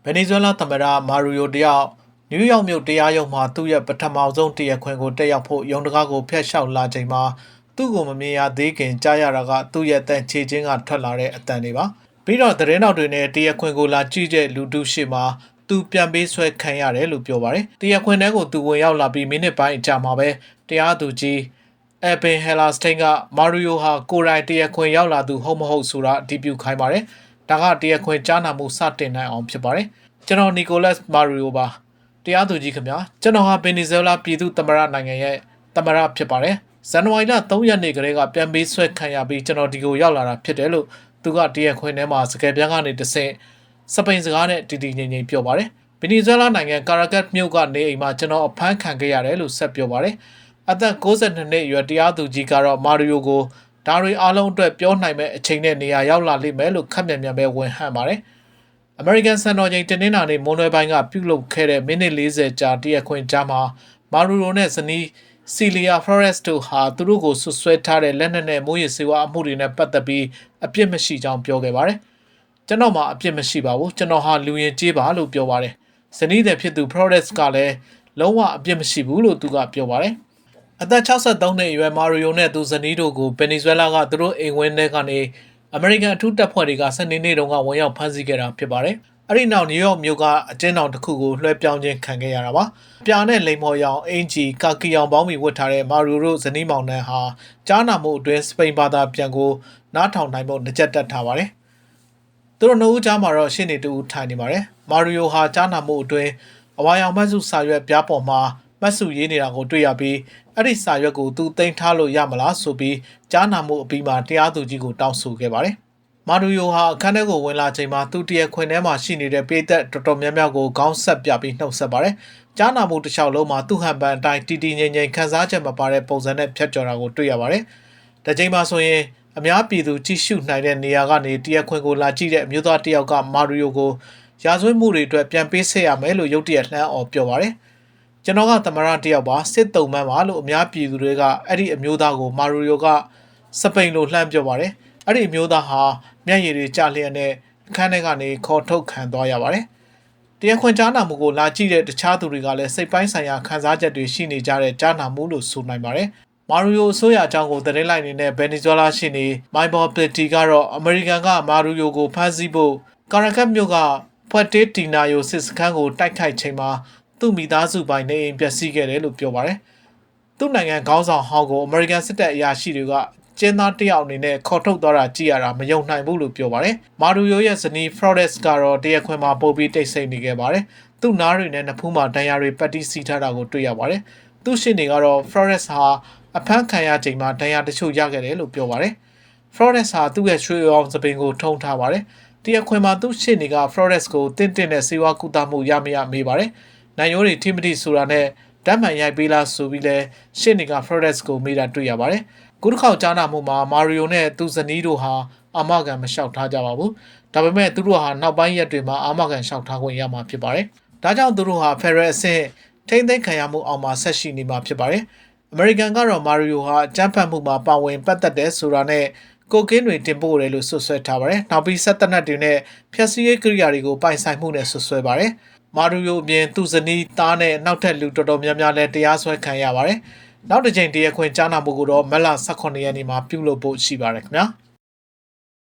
ဗင်နီဇွဲလားသမ္မတမာရီယိုတယောက်နယူးယောက်မြို့တရားရုံးမှာသူ့ရဲ့ပထမဆုံးတရားခွင်ကိုတက်ရောက်ဖို့ရုံးတကားကိုဖျက်လျှောက်လာချိန်မှာသူ့ကိုမမြင်ရသေးခင်ကြားရတာကသူ့ရဲ့တန်ချေချင်းကထွက်လာတဲ့အတန်တွေပါပြီးတော့သတင်းတော်တွေနဲ့တရားခွင်ကိုလာကြည့်တဲ့လူတုရှိမှာသူပြန်ပေးဆွဲခံရတယ်လို့ပြောပါတယ်တရားခွင်ထဲကိုသူဝင်ရောက်လာပြီးမိနစ်ပိုင်းအကြာမှာပဲတရားသူကြီးအဘင်ဟဲလာစတိန်ကမာရီယိုဟာကိုရိုင်တရားခွင်ရောက်လာသူဟုတ်မဟုတ်ဆိုတာအတည်ပြုခိုင်းပါတယ်ဒါကတရားခွင်ကြားနာမှုစတင်နိုင်အောင်ဖြစ်ပါတယ်ကျွန်တော်နီကိုလတ်မာရီယိုပါတရားသူကြီးခင်ဗျာကျွန်တော်ဟာဗင်နီဇွဲလားပြည်သူ့သမ္မတနိုင်ငံရဲ့သမ္မတဖြစ်ပါတယ်ဇန်နဝါရီလ3ရက်နေ့ကလေးကပြန်ပေးဆွဲခံရပြီးကျွန်တော်ဒီကိုရောက်လာတာဖြစ်တယ်လို့သူကတရားခွင်ထဲမှာစကားပြန်ကနေတဆင့်စပိန်စကားနဲ့တီတီငိမ့်ငိမ့်ပြောပါတယ်ဗင်နီဇွဲလားနိုင်ငံကာရာကတ်မြို့ကနေအိမ်မှာကျွန်တော်အဖမ်းခံခဲ့ရတယ်လို့ဆက်ပြောပါတယ်အသက်62နှစ်အရွယ်တရားသူကြီးကတော့မာရီယိုကိုဒါတွေအားလုံးအတွက်ပြောနိုင်မဲ့အချိန်နဲ့နေရာရောက်လာလိမ့်မယ်လို့ခက်မြန်မြန်ပဲဝန်ဟန်ပါတယ်အမေရိကန်စံတော်ချိန်တင်းနှင်းနာနေ့မွန်းလွဲပိုင်းကပြုလုပ်ခဲ့တဲ့မိနစ်40ကြာတရားခွင်ကြားမှာမာရီယိုနဲ့ဇနီးစီလီယာဖလော်ရက်စ်တို့ဟာသူတို့ကိုဆွဆွဲထားတဲ့လက်နက်နဲ့မိုးရေစေဝါအမှုတွေနဲ့ပတ်သက်ပြီးအပြစ်မရှိကြောင်းပြောခဲ့ပါတယ်ကျွန်တော်မှအပြစ်မရှိပါဘူးကျွန်တော်ဟာလူရင်ကြေးပါလို့ပြောပါတယ်ဇနီးတဲ့ဖြစ်သူဖလော်ရက်စ်ကလည်းလုံးဝအပြစ်မရှိဘူးလို့သူကပြောပါတယ်အသက်63နှစ်အရွယ်မာရီယိုနဲ့သူဇနီးတို့ကိုဗင်နီဇွဲလားကသူတို့အိမ်ဝင်းထဲကနေအမေရိကန်အထူးတပ်ဖွဲ့တွေကစနေနေ့တုန်းကဝင်ရောက်ဖမ်းဆီးခဲ့တာဖြစ်ပါတယ်။အဲ့ဒီနောက်နယူးယောက်မြို့ကအကျဉ်းထောင်တစ်ခုကိုလွှဲပြောင်းခြင်းခံခဲ့ရတာပါ။ပြာနဲ့လိမ်မော်ရောင်အင်ဂျီကာကီရောင်ပေါင်းပြီးဝတ်ထားတဲ့မာရီယိုတို့ဇနီးမောင်နှံဟာကြားနာမှုအတွင်းစပိန်ဘာသာပြန်ကိုနားထောင်နိုင်ဖို့နှကြက်တက်ထားပါတယ်။သူတို့နှစ်ဦးကြားမှာတော့ရှင်းနေတူထိုင်နေပါတယ်။မာရီယိုဟာကြားနာမှုအတွင်းအဝါရောင်မတ်စုစာရွက်ပြားပေါ်မှာမတ်စုရေးနေတာကိုတွေ့ရပြီးအဲ့ဒီစာရွက်ကိုသူသိမ်းထားလို့ရမလားဆိုပြီးကြားနာမှုအပြီးမှာတရားသူကြီးကိုတောင်းဆိုခဲ့ပါတယ်။မာရီယိုဟာအခန်းထဲကိုဝင်လာချိန်မှာသူတရားခွင်ထဲမှာရှိနေတဲ့ပြည်သက်တော်တော်များများကိုခေါင်းဆက်ပြပြီးနှုတ်ဆက်ပါတယ်။ကြားနာမှုတစ်လျှောက်လုံးမှာသူ့ဟန်ပန်အတိုင်းတီတီငိမ့်ငိမ့်ခန်းစားချက်မပါတဲ့ပုံစံနဲ့ဖြတ်ကျော်တာကိုတွေ့ရပါတယ်။ဒီချိန်မှာဆိုရင်အများပြည်သူကြည့်ရှုနိုင်တဲ့နေရာကနေတရားခွင်ကိုလာကြည့်တဲ့အမျိုးသားတစ်ယောက်ကမာရီယိုကိုရာဇဝတ်မှုတွေအတွက်ပြန်ပေးဆက်ရမယ်လို့ရုတ်တရက်လှမ်းအော်ပြောပါတယ်။ကျွန်တော်ကသမရတယောက်ပါစစ်တုံမှန်းပါလို့အများပြည်သူတွေကအဲ့ဒီအမျိုးသားကိုမာရီယိုကစပိန်လိုလှမ်းပြောပါတယ်။အဲ့ဒီအမျိုးသားဟာမျက်ရည်တွေကျလျက်နဲ့အခန်းထဲကနေခေါ်ထုတ်ခံသွားရပါတယ်။တရားခွင်ကြားနာမှုကိုလာကြည့်တဲ့တခြားသူတွေကလည်းစိတ်ပိုင်းဆိုင်ရာခံစားချက်တွေရှိနေကြတဲ့ကြားနာမှုလို့ဆိုနိုင်ပါတယ်။မာရီယိုအစိုးရအကြောင်းကိုသတင်းလိုက်နေတဲ့ဗင်နီဇွဲလားရှိနေမိုင်ဘော်ပလက်တီကတော့အမေရိကန်ကမာရီယိုကိုဖမ်းဆီးဖို့ကာရာကတ်မြို့ကဖွက်တေးတီနာယိုစစ်စခန်းကိုတိုက်ခိုက်ချိန်မှာသူ့မိသားစုပိုင်နေအိမ်ပျက်စီးခဲ့တယ်လို့ပြောပါတယ်။သူ့နိုင်ငံခေါင်းဆောင်ဟောင်းကိုအမေရိကန်စစ်တပ်အရာရှိတွေကကျင်းသားတစ်ယောက်အနေနဲ့ခေါ်ထုတ်သွားတာကြည့်ရတာမယုံနိုင်ဘူးလို့ပြောပါတယ်။မာရီယိုရဲ့ဇနီးဖလော်ရက်စ်ကတော့တရားခွင်မှာပို့ပြီးတိတ်ဆိတ်နေခဲ့ပါတယ်။သူ့နားတွေနဲ့နှဖူးမှာဒဏ်ရာတွေပတ်တီးစီးထားတာကိုတွေ့ရပါတယ်။သူ့ရှေ့နေကတော့ဖလော်ရက်စ်ဟာအဖမ်းခံရချိန်မှာဒဏ်ရာတချို့ရခဲ့တယ်လို့ပြောပါတယ်။ဖလော်ရက်စ်ဟာသူ့ရဲ့ရွှေရောင်စပင်ကိုထုံးထားပါတယ်။တရားခွင်မှာသူ့ရှေ့နေကဖလော်ရက်စ်ကိုတင့်တဲ့စေဝါကူတာမှုရမရမေးပါတယ်။နိုင်ရိုးတွေထိမတိဆိုတာနဲ့ဓာတ်မှန်ရိုက်ပေးလားဆိုပြီးလဲရှေ့နေကဖလော်ရက်စ်ကိုမေးတာတွေ့ရပါတယ်။ခုတစ်ခေါက်ကြားနာမှုမှာမာရီယိုနဲ့သူ့ဇနီးတို့ဟာအာမခံမလျှောက်ထားကြပါဘူး။ဒါပေမဲ့သူတို့ဟာနောက်ပိုင်းရက်တွေမှာအာမခံလျှောက်ထားခွင့်ရမှာဖြစ်ပါတယ်။ဒါကြောင့်သူတို့ဟာဖက်ဒရယ်အဆင့်ထိန်းသိမ်းခံရမှုအောက်မှာဆက်ရှိနေမှာဖြစ်ပါတယ်။အမေရိကန်ကတော့မာရီယိုဟာအကြမ်းဖက်မှုမှာပါဝင်ပတ်သက်တဲ့ဆိုတာနဲ့ကိုကင်းတွေတင်ပို့တယ်လို့ဆွဆွဲထားပါတယ်။နောက်ပြီးဆက်သက်နက်တွေနဲ့ဖျက်ဆီးရေးကိရိယာတွေကိုပိုင်ဆိုင်မှုနဲ့ဆွဆွဲပါတယ်။မာရီယိုအပြင်သူ့ဇနီးသားနဲ့နောက်ထပ်လူတော်တော်များများလည်းတရားစွဲခံရပါတယ်။နောက်တစ်ချိန်တရားခွင်ကြားနာမှုကိုတော့မက်လ18ရက်နေ့မှာပြုလုပ်ဖို့ရှိပါတယ်ခင်ဗျာ။